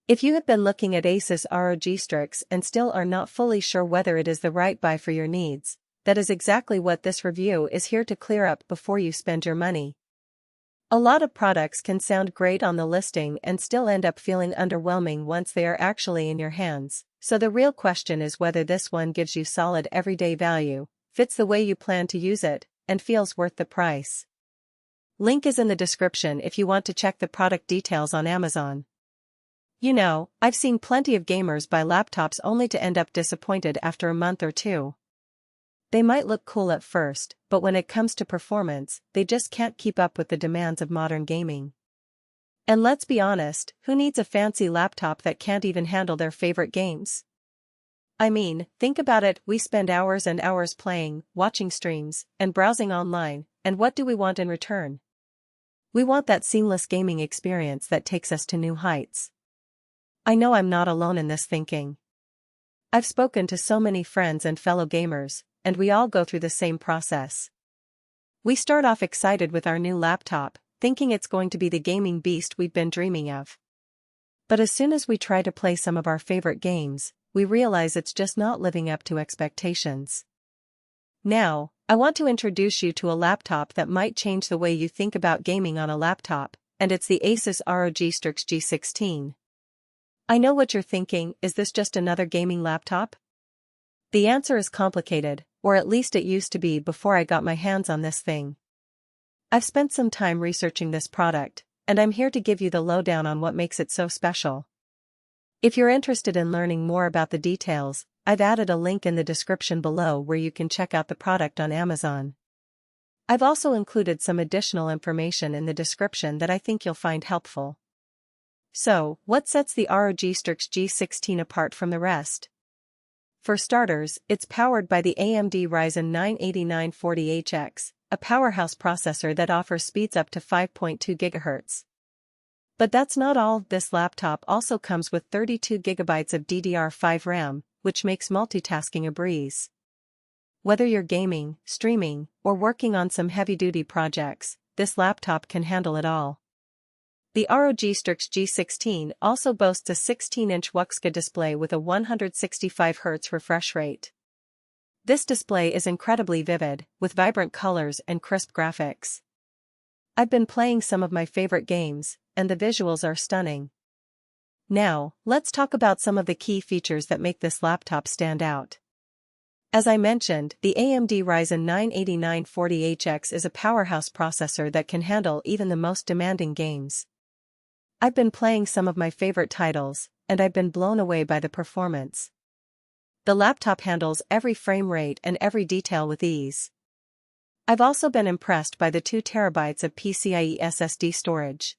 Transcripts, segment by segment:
If you have been looking at ASUS ROG Strix and still are not fully sure whether it is the right buy for your needs, that is exactly what this review is here to clear up before you spend your money. A lot of products can sound great on the listing and still end up feeling underwhelming once they are actually in your hands, so the real question is whether this one gives you solid everyday value, fits the way you plan to use it, and feels worth the price. Link is in the description if you want to check the product details on Amazon. You know, I've seen plenty of gamers buy laptops only to end up disappointed after a month or two. They might look cool at first, but when it comes to performance, they just can't keep up with the demands of modern gaming. And let's be honest, who needs a fancy laptop that can't even handle their favorite games? I mean, think about it, we spend hours and hours playing, watching streams, and browsing online, and what do we want in return? We want that seamless gaming experience that takes us to new heights. I know I'm not alone in this thinking. I've spoken to so many friends and fellow gamers, and we all go through the same process. We start off excited with our new laptop, thinking it's going to be the gaming beast we've been dreaming of. But as soon as we try to play some of our favorite games, we realize it's just not living up to expectations. Now, I want to introduce you to a laptop that might change the way you think about gaming on a laptop, and it's the ASUS ROG Strix G16. I know what you're thinking, is this just another gaming laptop? The answer is complicated, or at least it used to be before I got my hands on this thing. I've spent some time researching this product, and I'm here to give you the lowdown on what makes it so special. If you're interested in learning more about the details, I've added a link in the description below where you can check out the product on Amazon. I've also included some additional information in the description that I think you'll find helpful. So, what sets the ROG Strix G16 apart from the rest? For starters, it's powered by the AMD Ryzen 9 8940HX, a powerhouse processor that offers speeds up to 5.2 GHz. But that's not all, this laptop also comes with 32 GB of DDR5 RAM, which makes multitasking a breeze. Whether you're gaming, streaming, or working on some heavy-duty projects, this laptop can handle it all. The ROG Strix G16 also boasts a 16-inch WUXGA display with a 165Hz refresh rate. This display is incredibly vivid, with vibrant colors and crisp graphics. I've been playing some of my favorite games, and the visuals are stunning. Now, let's talk about some of the key features that make this laptop stand out. As I mentioned, the AMD Ryzen 9 8940HX is a powerhouse processor that can handle even the most demanding games. I've been playing some of my favorite titles, and I've been blown away by the performance. The laptop handles every frame rate and every detail with ease. I've also been impressed by the 2 TB of PCIe SSD storage.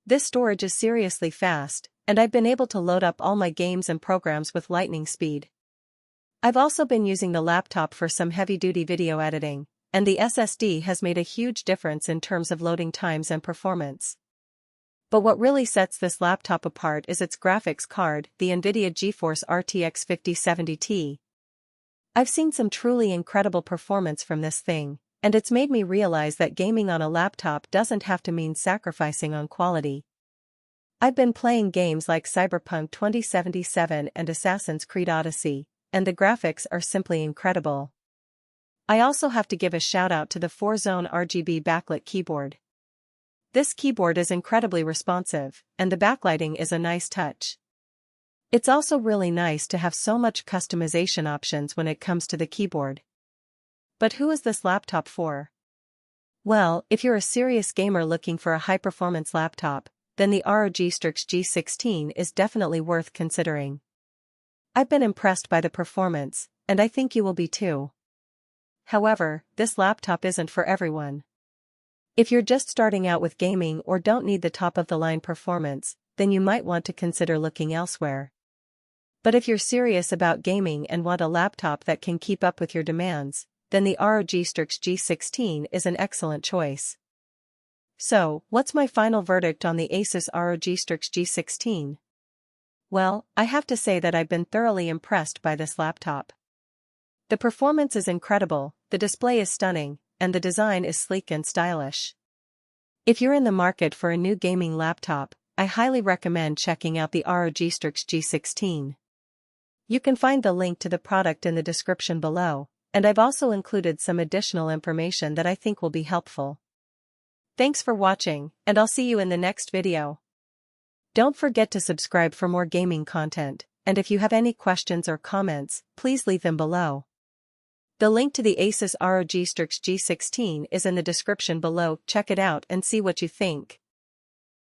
This storage is seriously fast, and I've been able to load up all my games and programs with lightning speed. I've also been using the laptop for some heavy-duty video editing, and the SSD has made a huge difference in terms of loading times and performance. But what really sets this laptop apart is its graphics card, the Nvidia GeForce RTX 5070 Ti. I've seen some truly incredible performance from this thing, and it's made me realize that gaming on a laptop doesn't have to mean sacrificing on quality. I've been playing games like Cyberpunk 2077 and Assassin's Creed Odyssey, and the graphics are simply incredible. I also have to give a shout out to the 4-zone RGB backlit keyboard. This keyboard is incredibly responsive, and the backlighting is a nice touch. It's also really nice to have so much customization options when it comes to the keyboard. But who is this laptop for? Well, if you're a serious gamer looking for a high-performance laptop, then the ROG Strix G16 is definitely worth considering. I've been impressed by the performance, and I think you will be too. However, this laptop isn't for everyone. If you're just starting out with gaming or don't need the top-of-the-line performance, then you might want to consider looking elsewhere. But if you're serious about gaming and want a laptop that can keep up with your demands, then the ROG Strix G16 is an excellent choice. So, what's my final verdict on the ASUS ROG Strix G16? Well, I have to say that I've been thoroughly impressed by this laptop. The performance is incredible, the display is stunning, and the design is sleek and stylish. If you're in the market for a new gaming laptop, I highly recommend checking out the ROG Strix G16. You can find the link to the product in the description below, and I've also included some additional information that I think will be helpful. Thanks for watching, and I'll see you in the next video. Don't forget to subscribe for more gaming content, and if you have any questions or comments, please leave them below. The link to the ASUS ROG Strix G16 is in the description below. Check it out and see what you think.